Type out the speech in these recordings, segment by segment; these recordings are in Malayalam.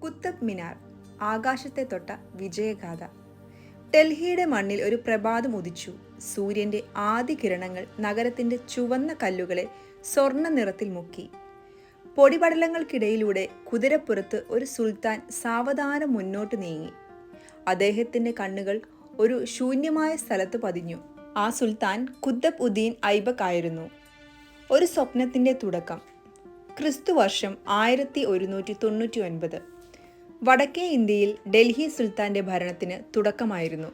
കുത്തബ് മിനാർ, ആകാശത്തെ തൊട്ട വിജയഗാഥ. ഡൽഹിയുടെ മണ്ണിൽ ഒരു പ്രഭാതം ഉദിച്ചു. സൂര്യന്റെ ആദ്യ കിരണങ്ങൾ നഗരത്തിന്റെ ചുവന്ന കല്ലുകളെ സ്വർണ്ണ നിറത്തിൽ മുക്കി. പൊടിപടലങ്ങൾക്കിടയിലൂടെ കുതിരപ്പുറത്ത് ഒരു സുൽത്താൻ സാവധാനം മുന്നോട്ട് നീങ്ങി. അദ്ദേഹത്തിന്റെ കണ്ണുകൾ ഒരു ശൂന്യമായ സ്ഥലത്ത് പതിഞ്ഞു. ആ സുൽത്താൻ കുത്തബ് ഉദ്ദീൻ ഐബക്ക് ആയിരുന്നു. ഒരു സ്വപ്നത്തിന്റെ തുടക്കം. ക്രിസ്തുവർഷം 1199. വടക്കേ ഇന്ത്യയിൽ ഡൽഹി സുൽത്താന്റെ ഭരണത്തിന് തുടക്കമായിരുന്നു.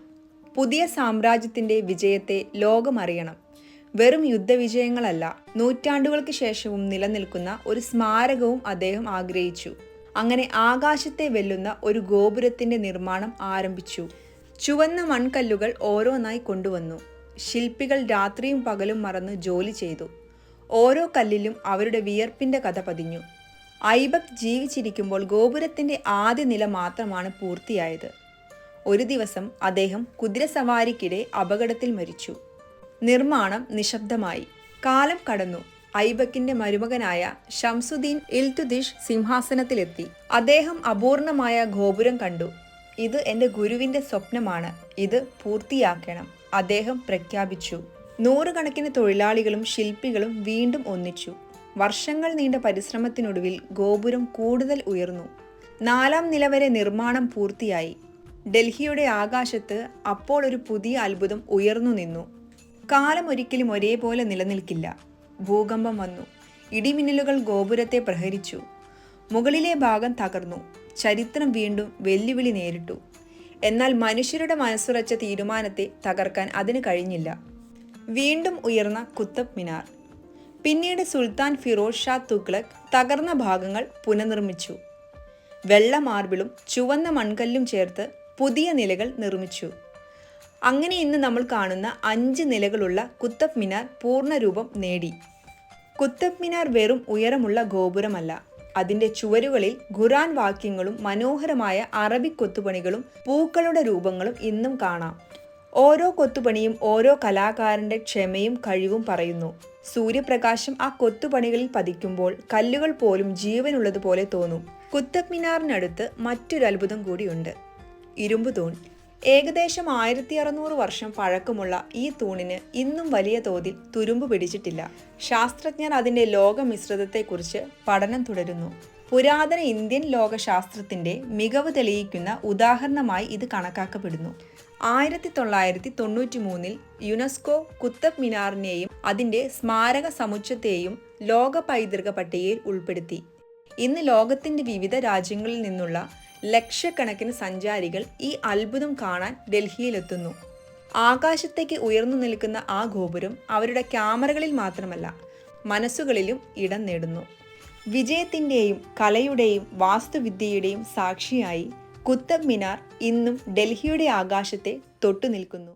പുതിയ സാമ്രാജ്യത്തിന്റെ വിജയത്തെ ലോകമറിയണം. വെറും യുദ്ധവിജയങ്ങളല്ല, നൂറ്റാണ്ടുകൾക്ക് ശേഷവും നിലനിൽക്കുന്ന ഒരു സ്മാരകവും അദ്ദേഹം ആഗ്രഹിച്ചു. അങ്ങനെ ആകാശത്തെ വെല്ലുന്ന ഒരു ഗോപുരത്തിന്റെ നിർമ്മാണം ആരംഭിച്ചു. ചുവന്ന മൺകല്ലുകൾ ഓരോന്നായി കൊണ്ടുവന്നു. ശില്പികൾ രാത്രിയും പകലും മറന്ന് ജോലി ചെയ്തു. ഓരോ കല്ലിലും അവരുടെ വിയർപ്പിന്റെ കഥ പതിഞ്ഞു. ഐബക്ക് ജീവിച്ചിരിക്കുമ്പോൾ ഗോപുരത്തിന്റെ ആദ്യ നില മാത്രമാണ് പൂർത്തിയായത്. ഒരു ദിവസം അദ്ദേഹം കുതിരസവാരിക്കിടെ അപകടത്തിൽ മരിച്ചു. നിർമ്മാണം നിശബ്ദമായി. കാലം കടന്നു. ഐബക്കിന്റെ മരുമകനായ ഷംസുദ്ദീൻ ഇൽതുത്മിഷ് സിംഹാസനത്തിലെത്തി. അദ്ദേഹം അപൂർണമായ ഗോപുരം കണ്ടു. ഇത് എന്റെ ഗുരുവിന്റെ സ്വപ്നമാണ്, ഇത് പൂർത്തിയാക്കണം, അദ്ദേഹം പ്രഖ്യാപിച്ചു. നൂറുകണക്കിന് തൊഴിലാളികളും ശില്പികളും വീണ്ടും ഒന്നിച്ചു. വർഷങ്ങൾ നീണ്ട പരിശ്രമത്തിനൊടുവിൽ ഗോപുരം കൂടുതൽ ഉയർന്നു. 4-ാം നില വരെ നിർമ്മാണം പൂർത്തിയായി. ഡൽഹിയുടെ ആകാശത്ത് അപ്പോൾ ഒരു പുതിയ അത്ഭുതം ഉയർന്നു നിന്നു. കാലം ഒരിക്കലും ഒരേപോലെ നിലനിൽക്കില്ല. ഭൂകമ്പം വന്നു. ഇടിമിന്നലുകൾ ഗോപുരത്തെ പ്രഹരിച്ചു. മുകളിലെ ഭാഗം തകർന്നു. ചരിത്രം വീണ്ടും വെല്ലുവിളി നേരിട്ടു. എന്നാൽ മനുഷ്യരുടെ മനസ്സുറച്ച തീരുമാനത്തെ തകർക്കാൻ അതിന് കഴിഞ്ഞില്ല. വീണ്ടും ഉയർന്ന കുത്തബ് മിനാർ. പിന്നീട് സുൽത്താൻ ഫിറോസ് ഷാ തുഗ്ലക് തകർന്ന ഭാഗങ്ങൾ പുനർനിർമ്മിച്ചു. വെള്ള മാർബിളും ചുവന്ന മൺകല്ലും ചേർത്ത് പുതിയ നിലകൾ നിർമ്മിച്ചു. അങ്ങനെ ഇന്ന് നമ്മൾ കാണുന്ന 5 നിലകളുള്ള കുത്തബ് മിനാർ പൂർണ്ണരൂപം നേടി. കുത്തബ് മിനാർ വെറും ഉയരമുള്ള ഗോപുരമല്ല. അതിൻ്റെ ചുവരുകളിൽ ഖുർആൻ വാക്യങ്ങളും മനോഹരമായ അറബിക് കൊത്തുപണികളും പൂക്കളുടെ രൂപങ്ങളും ഇന്നും കാണാം. ഓരോ കൊത്തുപണിയും ഓരോ കലാകാരന്റെ ക്ഷമയും കഴിവും പറയുന്നു. സൂര്യപ്രകാശം ആ കൊത്തുപണികളിൽ പതിക്കുമ്പോൾ കല്ലുകൾ പോലും ജീവനുള്ളതുപോലെ തോന്നും. കുത്തബ് മിനാറിനടുത്ത് മറ്റൊരു അത്ഭുതം കൂടിയുണ്ട്. ഇരുമ്പ് തൂൺ. ഏകദേശം 1600 വർഷം പഴക്കമുള്ള ഈ തൂണിന് ഇന്നും വലിയ തോതിൽ തുരുമ്പ് പിടിച്ചിട്ടില്ല. ശാസ്ത്രജ്ഞർ അതിന്റെ ലോകമിശ്രിതത്തെക്കുറിച്ച് പഠനം തുടരുന്നു. പുരാതന ഇന്ത്യൻ ലോകശാസ്ത്രത്തിന്റെ മികവ് തെളിയിക്കുന്ന ഉദാഹരണമായി ഇത് കണക്കാക്കപ്പെടുന്നു. 1993 യുനെസ്കോ കുത്തബ് മിനാറിനെയും അതിന്റെ സ്മാരക സമുച്ചയത്തെയും ലോക പൈതൃക പട്ടികയിൽ ഉൾപ്പെടുത്തി. ഇന്ന് ലോകത്തിന്റെ വിവിധ രാജ്യങ്ങളിൽ നിന്നുള്ള ലക്ഷക്കണക്കിന് സഞ്ചാരികൾ ഈ അത്ഭുതം കാണാൻ ഡൽഹിയിലെത്തുന്നു. ആകാശത്തേക്ക് ഉയർന്നു നിൽക്കുന്ന ആ ഗോപുരം അവരുടെ ക്യാമറകളിൽ മാത്രമല്ല, മനസ്സുകളിലും ഇടം നേടുന്നു. വിജയത്തിന്റെയും കലയുടെയും വാസ്തുവിദ്യയുടെയും സാക്ഷിയായി കുത്തബ് മിനാർ ഇന്നും ഡൽഹിയുടെ ആകാശത്തെ തൊട്ടു നിൽക്കുന്നു.